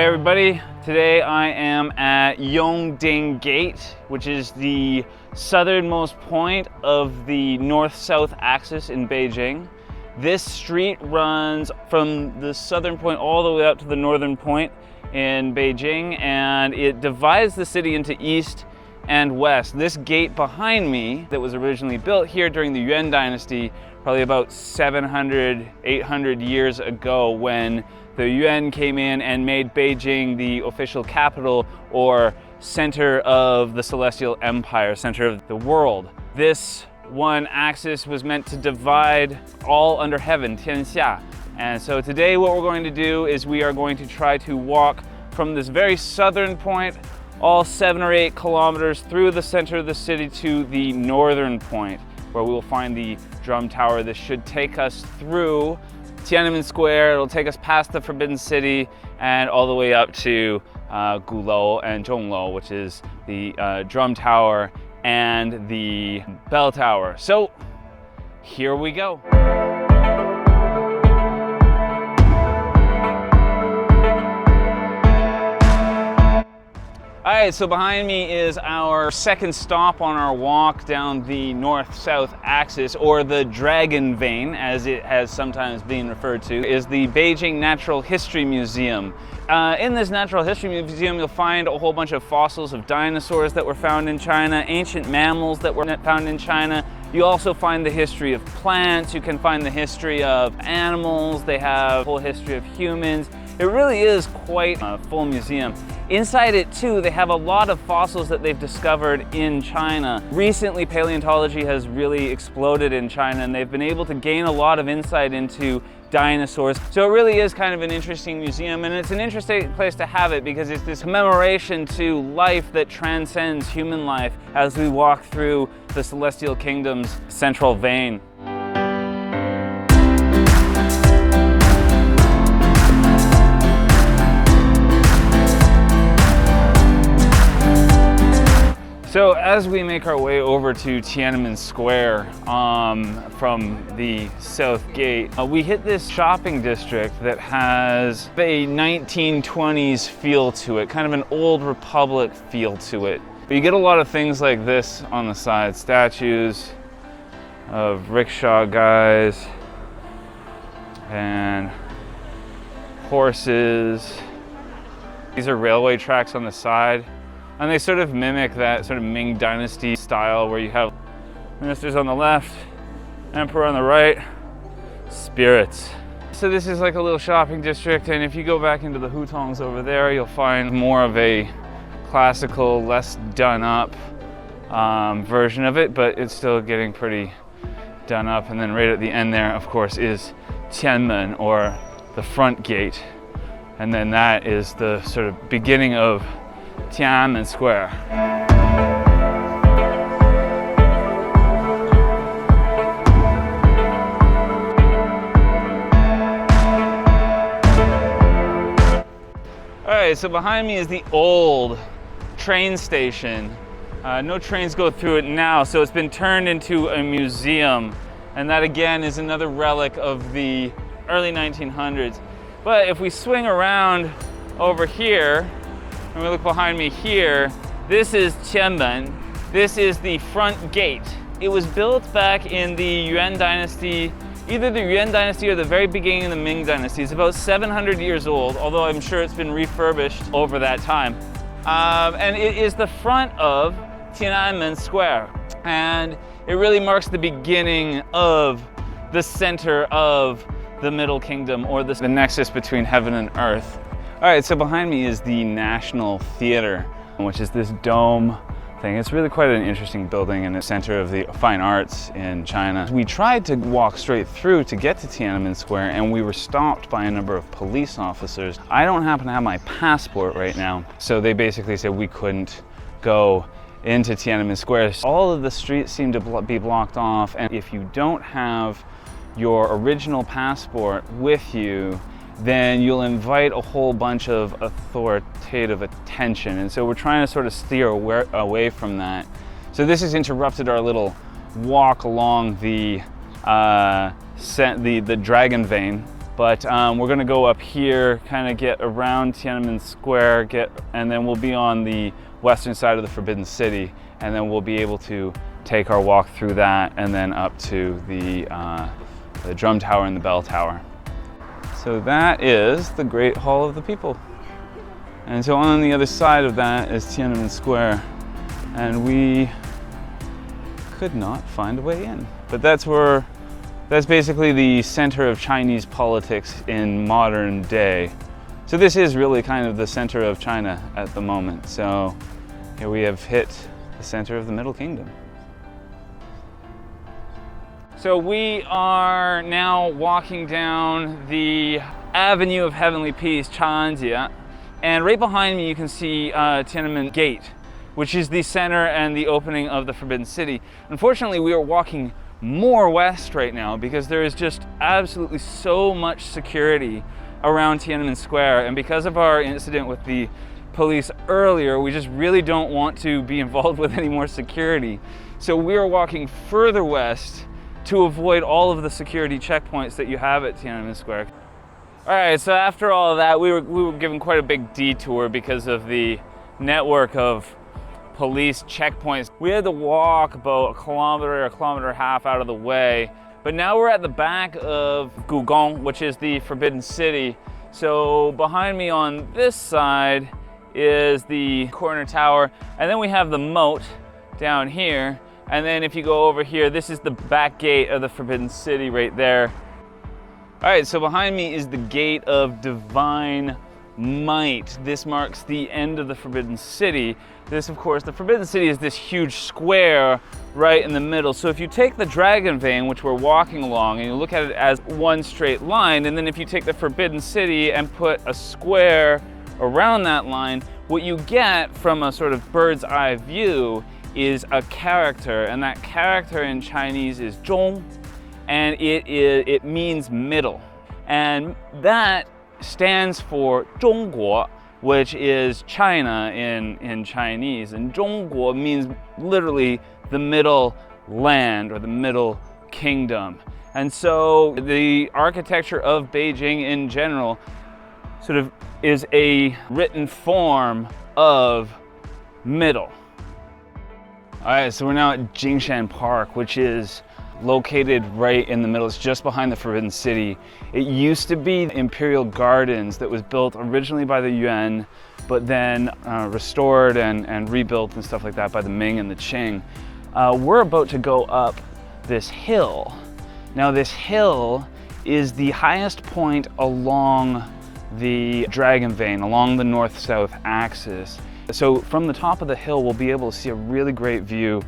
everybody, today I am at Yongding Gate, which is the southernmost point of the north-south axis in Beijing. This street runs from the southern point all the way up to the northern point in Beijing, and it divides the city into east and west. This gate behind me that was originally built here during the Yuan dynasty, probably about 700, 800 years ago, when the Yuan came in and made Beijing the official capital or center of the Celestial Empire, center of the world. This one axis was meant to divide all under heaven, Tianxia. And so today what we're going to do is we are going to try to walk from this very southern point all 7 or 8 kilometers through the center of the city to the northern point, where we will find the drum tower. This should take us through Tianmen Square. It'll take us past the Forbidden City and all the way up to Gulou and Zhonglou, which is the drum tower and the bell tower. So here we go. All right, so behind me is our second stop on our walk down the north-south axis, or the Dragon Vein, as it has sometimes been referred to, is the Beijing Natural History Museum. In this Natural History Museum, you'll find a whole bunch of fossils of dinosaurs that were found in China, ancient mammals that were found in China. You also find the history of plants, you can find the history of animals, they have a whole history of humans. It really is quite a full museum. Inside it too, they have a lot of fossils that they've discovered in China. Recently, paleontology has really exploded in China, and they've been able to gain a lot of insight into dinosaurs. So it really is kind of an interesting museum, and it's an interesting place to have it because it's this commemoration to life that transcends human life as we walk through the Celestial Kingdom's central vein. So as we make our way over to Tianmen Square from the south gate, we hit this shopping district that has a 1920s feel to it, kind of an old republic feel to it. But you get a lot of things like this on the side, statues of rickshaw guys and horses. These are railway tracks on the side. And they sort of mimic that sort of Ming Dynasty style where you have ministers on the left, emperor on the right, spirits. So this is like a little shopping district, and if you go back into the hutongs over there, you'll find more of a classical, less done up version of it, but it's still getting pretty done up. And then right at the end there, of course, is Qianmen, or the front gate. And then that is the sort of beginning of Tianmen Square. All right, so behind me is the old train station. No trains go through it now, so it's been turned into a museum. And that again is another relic of the early 1900s. But if we swing around over here, and we look behind me here, this is Qianmen. This is the front gate. It was built back in the Yuan dynasty, either the Yuan dynasty or the very beginning of the Ming dynasty. It's about 700 years old, although I'm sure it's been refurbished over that time. And it is the front of Tianmen Square. And it really marks the beginning of the center of the Middle Kingdom, or the nexus between heaven and earth. All right, so behind me is the National Theater, which is this dome thing. It's really quite an interesting building and a center of the fine arts in China. We tried to walk straight through to get to Tianmen Square, and we were stopped by a number of police officers. I don't happen to have my passport right now, so they basically said we couldn't go into Tianmen Square. All of the streets seem to be blocked off, and if you don't have your original passport with you, then you'll invite a whole bunch of authoritative attention. And so we're trying to sort of steer away from that. So this has interrupted our little walk along the Dragon Vein. But we're gonna go up here, kind of get around Tianmen Square, and then we'll be on the western side of the Forbidden City, and then we'll be able to take our walk through that and then up to the Drum Tower and the Bell Tower. So that is the Great Hall of the People. And so on the other side of that is Tianmen Square, and we could not find a way in. But that's basically the center of Chinese politics in modern day. So this is really kind of the center of China at the moment. So here we have hit the center of the Middle Kingdom. So we are now walking down the Avenue of Heavenly Peace, Chang'an, and right behind me you can see Tianmen Gate, which is the center and the opening of the Forbidden City. Unfortunately, we are walking more west right now because there is just absolutely so much security around Tianmen Square, and because of our incident with the police earlier, we just really don't want to be involved with any more security. So we are walking further west to avoid all of the security checkpoints that you have at Tianmen Square. All right, so after all of that, we were given quite a big detour because of the network of police checkpoints. We had to walk about a kilometer and a half out of the way, but now we're at the back of Gugong, which is the Forbidden City. So behind me on this side is the corner tower, and then we have the moat down here, and then if you go over here, this is the back gate of the Forbidden City right there. All right, so behind me is the Gate of Divine Might. This marks the end of the Forbidden City. This, of course, the Forbidden City is this huge square right in the middle. So if you take the Dragon Vein, which we're walking along, and you look at it as one straight line, and then if you take the Forbidden City and put a square around that line, what you get from a sort of bird's eye view is a character, and that character in Chinese is Zhong, and it means middle. And that stands for 中国, which is China in Chinese, and 中国 means literally the middle land or the middle kingdom. And so the architecture of Beijing in general sort of is a written form of middle. All right, so we're now at Jingshan Park, which is located right in the middle. It's just behind the Forbidden City. It used to be Imperial Gardens that was built originally by the Yuan, but then restored and rebuilt and stuff like that by the Ming and the Qing. We're about to go up this hill. Now this hill is the highest point along the Dragon Vein, along the north-south axis. So from the top of the hill, we'll be able to see a really great view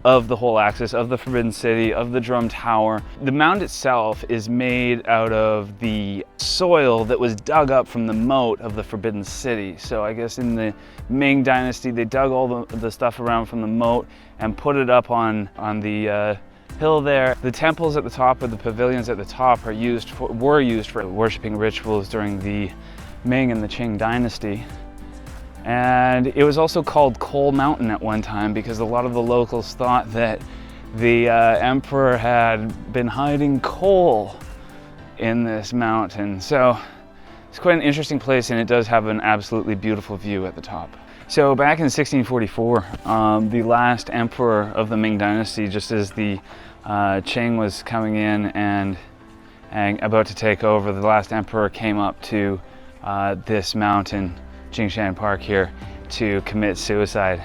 of the whole axis, of the Forbidden City, of the Drum Tower. The mound itself is made out of the soil that was dug up from the moat of the Forbidden City. So I guess in the Ming Dynasty, they dug all the stuff around from the moat and put it up on the hill there. The temples at the top, or the pavilions at the top, were used for worshiping rituals during the Ming and the Qing Dynasty. And it was also called Coal Mountain at one time because a lot of the locals thought that the emperor had been hiding coal in this mountain. So it's quite an interesting place, and it does have an absolutely beautiful view at the top. So back in 1644, the last emperor of the Ming Dynasty, just as the Qing was coming in and about to take over, the last emperor came up to this mountain, Jingshan Park here, to commit suicide.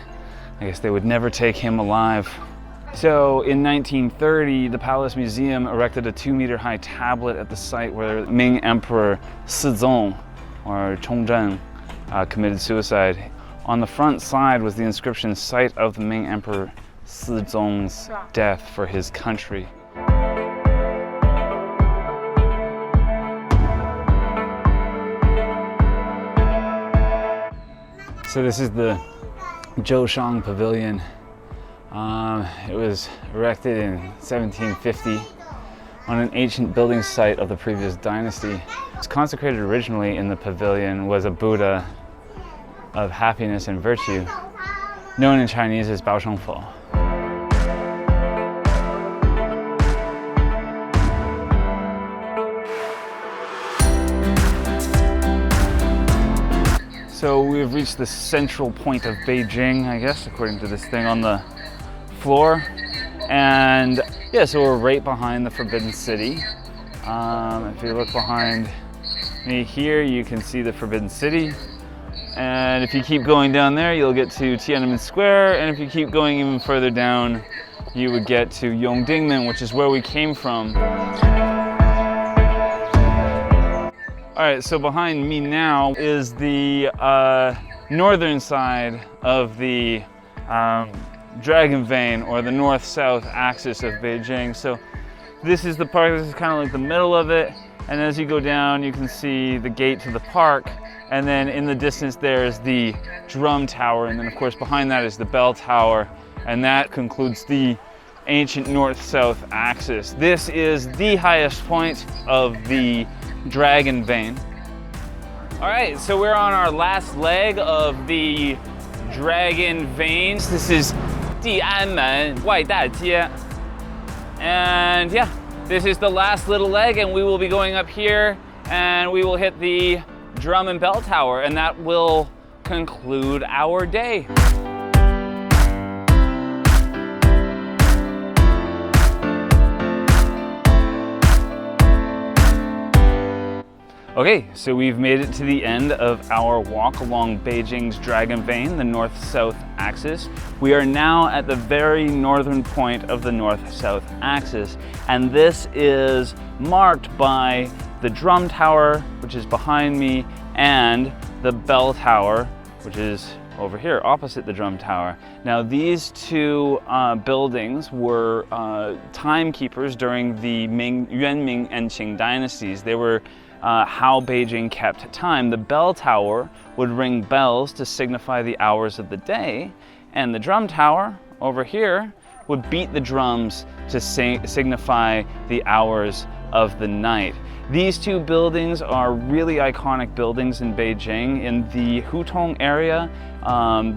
I guess they would never take him alive. So in 1930, the Palace Museum erected a 2-meter high tablet at the site where Ming Emperor Sizong, or Chongzhen, committed suicide. On the front side was the inscription, "Site of the Ming Emperor Sizong's death for his country." So this is the Zhongshan Pavilion. It was erected in 1750 on an ancient building site of the previous dynasty. It's consecrated originally in the pavilion was a Buddha of happiness and virtue, known in Chinese as Bao Sheng Fo. So we've reached the central point of Beijing, I guess, according to this thing on the floor. And yeah, so we're right behind the Forbidden City. If you look behind me here, you can see the Forbidden City. And if you keep going down there, you'll get to Tianmen Square. And if you keep going even further down, you would get to Yongding Gate, which is where we came from. All right, so behind me now is the northern side of the Dragon Vein, or the north-south axis of Beijing. So this is the park, this is kind of like the middle of it. And as you go down, you can see the gate to the park. And then in the distance there is the drum tower. And then of course behind that is the bell tower. And that concludes the ancient north-south axis. This is the highest point of the Dragon Vein. All right, so we're on our last leg of the Dragon Vein. This is Tianmen Square. And yeah, this is the last little leg, and we will be going up here and we will hit the drum and bell tower, and that will conclude our day. Okay, so we've made it to the end of our walk along Beijing's Dragon Vein, the north-south axis. We are now at the very northern point of the north-south axis, and this is marked by the drum tower, which is behind me, and the bell tower, which is over here, opposite the drum tower. Now, these two buildings were timekeepers during the Ming, Yuan, Ming, and Qing dynasties. They were how Beijing kept time. The bell tower would ring bells to signify the hours of the day, and the drum tower over here would beat the drums to signify the hours of the night. These two buildings are really iconic buildings in Beijing. In the Hutong area,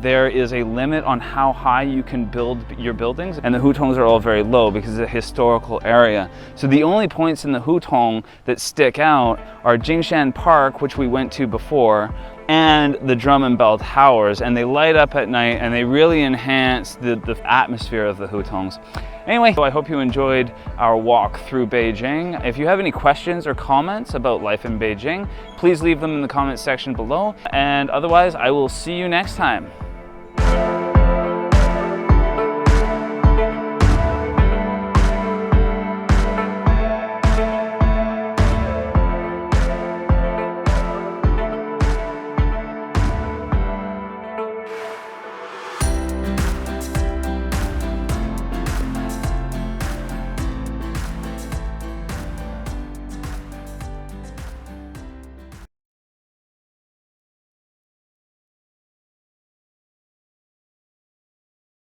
there is a limit on how high you can build your buildings, and the Hutongs are all very low because it's a historical area. So the only points in the Hutong that stick out are Jingshan Park, which we went to before, and the drum and bell towers, and they light up at night and they really enhance the atmosphere of the Hutongs. Anyway, so I hope you enjoyed our walk through Beijing. If you have any questions or comments about life in Beijing, please leave them in the comment section below. And otherwise, I will see you next time.